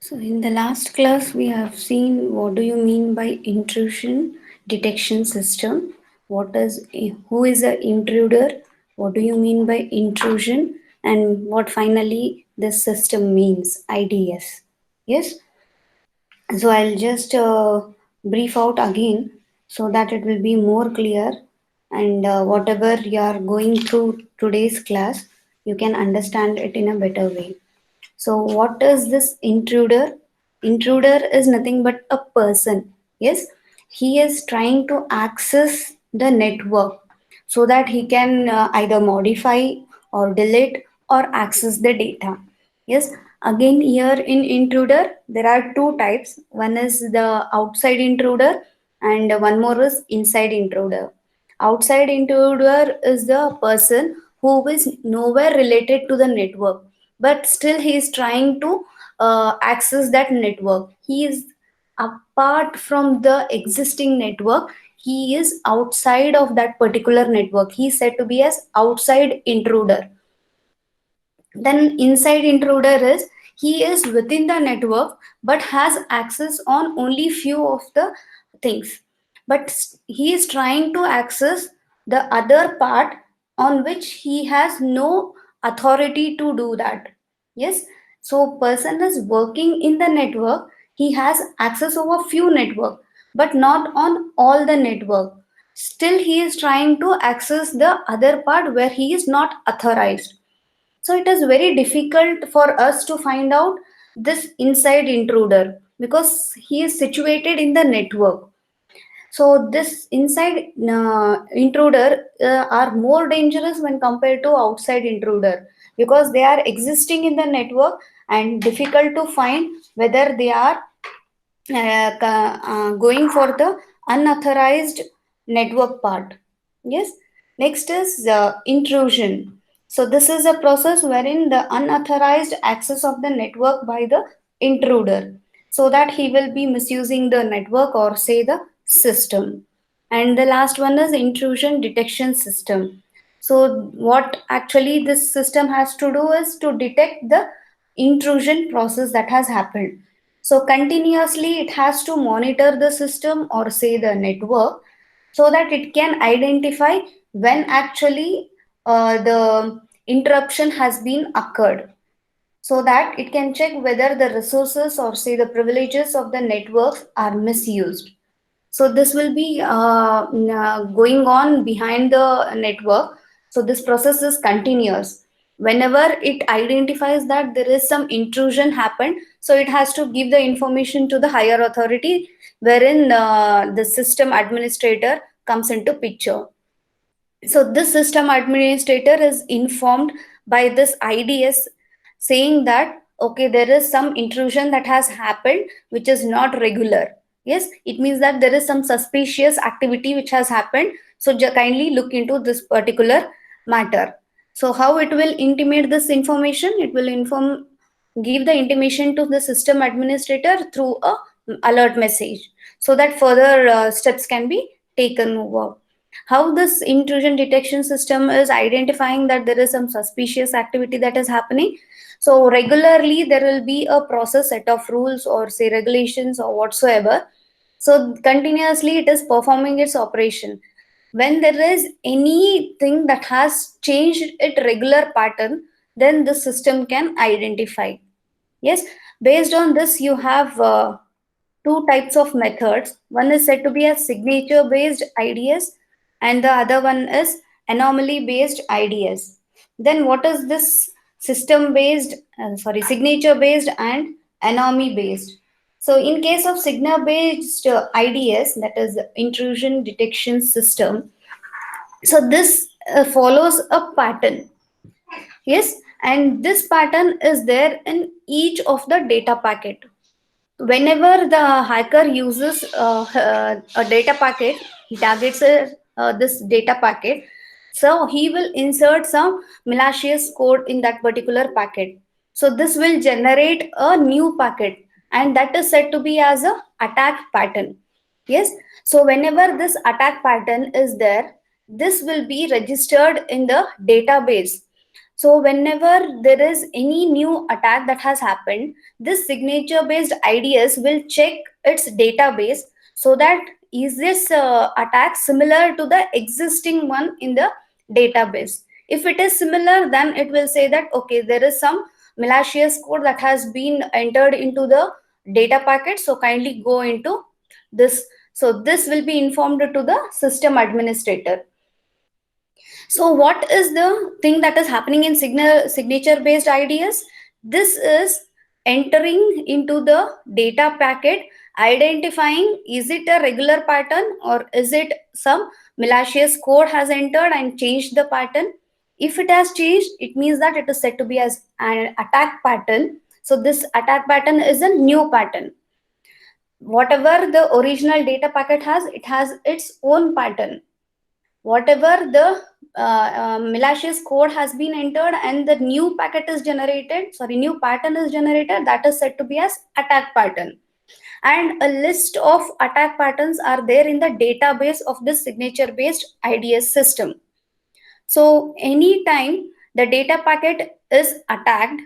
So in the last class, we have seen what do you mean by intrusion detection system? What is who is an intruder? What do you mean by intrusion? And what finally this system means, IDS. Yes. So I'll just brief out again so that it will be more clear, and whatever you are going through today's class, you can understand it in a better way. So, what is this intruder? Intruder is nothing but a person. Yes, he is trying to access the network so that he can either modify or delete or access the data. Yes, again, here in intruder, there are two types. One is the outside intruder, and one more is inside intruder. Outside intruder is the person who is nowhere related to the network, but still he is trying to access that network. He is apart from the existing network. He is outside of that particular network. He is said to be as outside intruder. Then inside intruder is he is within the network but has access on only few of the things, but he is trying to access the other part on which he has no authority to do that. Yes, so person is working in the network, he has access over few network but not on all the network. Still he is trying to access the other part where he is not authorized. So it is very difficult for us to find out this inside intruder because he is situated in the network. So this inside intruder are more dangerous when compared to outside intruder because they are existing in the network and difficult to find whether they are going for the unauthorized network part. Yes. Next is intrusion. So this is a process wherein the unauthorized access of the network by the intruder, so that he will be misusing the network or say the system. And the last one is intrusion detection system. So what actually this system has to do is to detect the intrusion process that has happened. So continuously it has to monitor the system or say the network so that it can identify when actually the interruption has been occurred, so that it can check whether the resources or say the privileges of the networks are misused. So this will be going on behind the network. So this process is continuous. Whenever it identifies that there is some intrusion happened, so it has to give the information to the higher authority, wherein the system administrator comes into picture. So this system administrator is informed by this IDS saying that okay, there is some intrusion that has happened which is not regular. Yes, it means that there is some suspicious activity which has happened. So kindly look into this particular matter. So how it will intimate this information? It will give the intimation to the system administrator through a alert message, so that further steps can be taken over. How this intrusion detection system is identifying that there is some suspicious activity that is happening? So regularly there will be a process set of rules or say regulations or whatsoever. So continuously it is performing its operation. When there is anything that has changed its regular pattern, then the system can identify. Yes, based on this you have two types of methods. One is said to be a signature based IDS, and the other one is anomaly based IDS. Then what is this system based, signature based and anomaly based? So in case of signature based IDS, that is intrusion detection system, so this follows a pattern. Yes, and this pattern is there in each of the data packet. Whenever the hacker uses a data packet, he targets this data packet, so he will insert some malicious code in that particular packet. So this will generate a new packet, and that is said to be as a attack pattern. Yes, so whenever this attack pattern is there, this will be registered in the database. So whenever there is any new attack that has happened, this signature based IDS will check its database, so that is this attack similar to the existing one in the database. If it is similar, then it will say that okay, there is some malicious code that has been entered into the data packet, so kindly go into this. So this will be informed to the system administrator. So what is the thing that is happening in signature based IDS? This is entering into the data packet, identifying is it a regular pattern or is it some malicious code has entered and changed the pattern. If it has changed, it means that it is said to be as an attack pattern. So this attack pattern is a new pattern. Whatever the original data packet has, it has its own pattern. Whatever the malicious code has been entered and the new packet is generated, sorry, new pattern is generated, that is said to be as attack pattern. And a list of attack patterns are there in the database of this signature based IDS system. So anytime the data packet is attacked,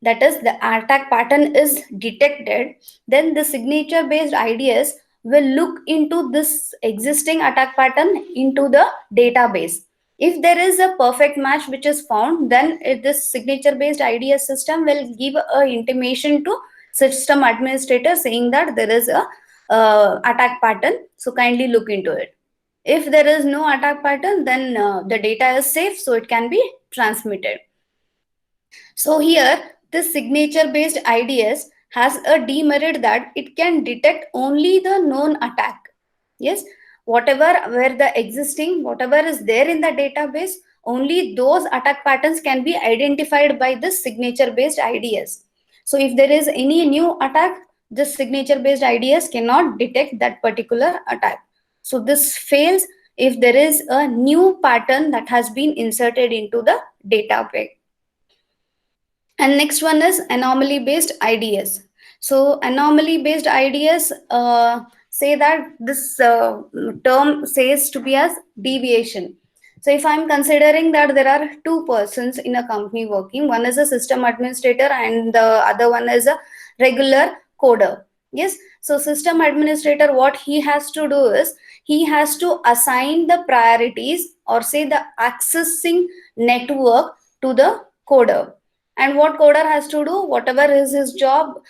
that is the attack pattern is detected, then the signature based IDS will look into this existing attack pattern into the database. If there is a perfect match which is found, then this signature based IDS system will give a intimation to system administrator saying that there is a attack pattern, so kindly look into it. If there is no attack pattern, then the data is safe, so it can be transmitted. So here, this signature-based IDS has a demerit that it can detect only the known attack. Yes, whatever where the existing, whatever is there in the database, only those attack patterns can be identified by this signature-based IDS. So if there is any new attack, this signature-based IDS cannot detect that particular attack. So this fails if there is a new pattern that has been inserted into the database. And next one is anomaly based IDS. So anomaly based IDS say that this term says to be as deviation. So if I'm considering that there are two persons in a company working, one is a system administrator and the other one is a regular coder. Yes. So system administrator, what he has to do is he has to assign the priorities or say the accessing network to the coder. And what coder has to do, whatever is his job,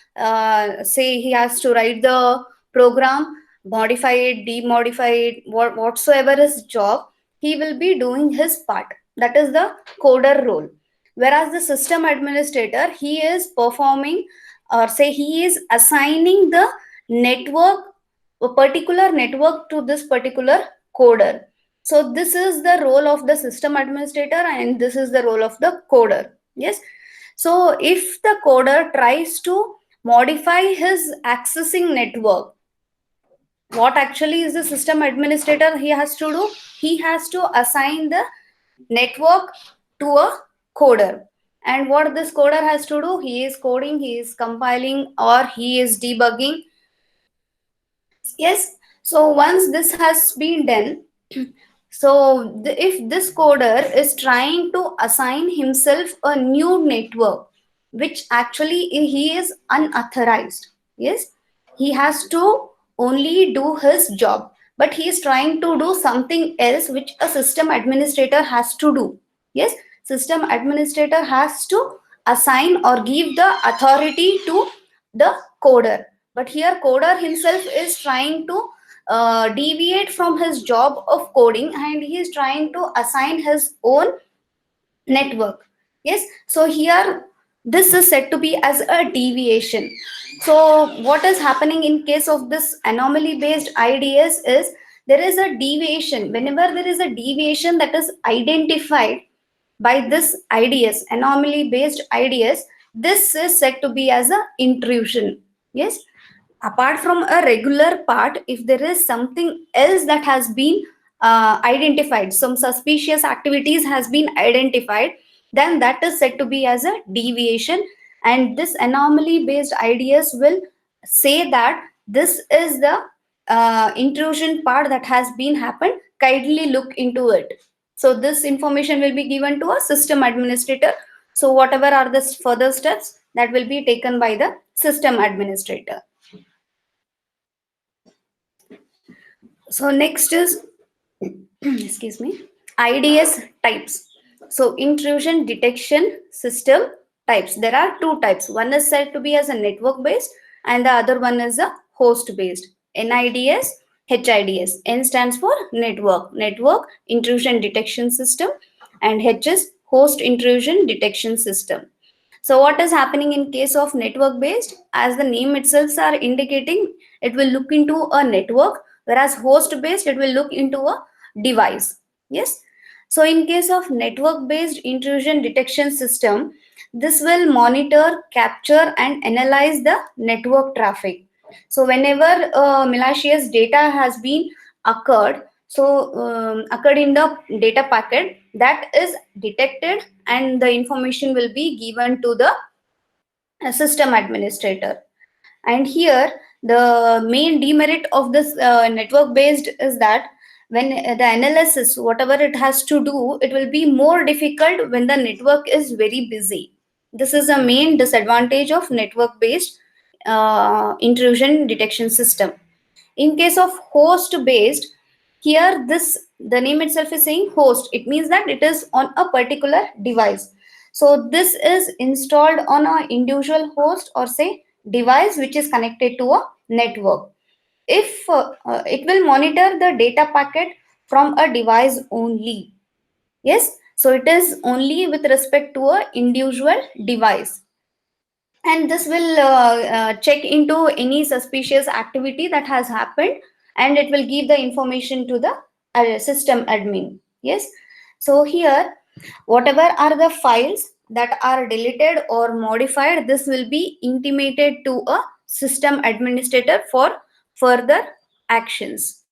say he has to write the program, modify it, demodify it, whatsoever his job, he will be doing his part. That is the coder role. Whereas the system administrator, he is performing or say he is assigning the network, a particular network to this particular coder. So this is the role of the system administrator and this is the role of the coder. Yes. So if the coder tries to modify his accessing network, what actually is the system administrator he has to do? He has to assign the network to a coder. And what this coder has to do? He is coding, he is compiling, or he is debugging. Yes. So once this has been done, so if this coder is trying to assign himself a new network, which actually he is unauthorized, yes, he has to only do his job, but he is trying to do something else which a system administrator has to do. Yes, system administrator has to assign or give the authority to the coder, but here coder himself is trying to deviate from his job of coding and he is trying to assign his own network. Yes, so here this is said to be as a deviation. So what is happening in case of this anomaly based IDS is there is a deviation. Whenever there is a deviation that is identified by this IDS, anomaly based IDS, this is said to be as a intrusion. Yes, apart from a regular part, if there is something else that has been identified, some suspicious activities has been identified, then that is said to be as a deviation. And this anomaly based IDS will say that this is the intrusion part that has been happened, kindly look into it. So this information will be given to a system administrator. So whatever are the further steps, that will be taken by the system administrator. So next is excuse me, IDS types. So intrusion detection system types. There are two types. One is said to be as a network based and the other one is a host based. NIDS, HIDS. N stands for network intrusion detection system, and H is host intrusion detection system. So what is happening in case of network based? As the name itself are indicating, it will look into a network, whereas host based, it will look into a device. Yes. So in case of network based intrusion detection system, this will monitor, capture and analyze the network traffic. So whenever malicious data has been occurred, occurred in the data packet, that is detected and the information will be given to the system administrator. And here the main demerit of this network based is that when the analysis whatever it has to do, it will be more difficult when the network is very busy. This is a main disadvantage of network based intrusion detection system. In case of host based, here this the name itself is saying host, it means that it is on a particular device. So this is installed on a individual host or say device which is connected to a network. If it will monitor the data packet from a device only. Yes, so it is only with respect to a individual device, and this will check into any suspicious activity that has happened, and it will give the information to the system admin. Yes, so here whatever are the files that are deleted or modified, this will be intimated to a system administrator for further actions.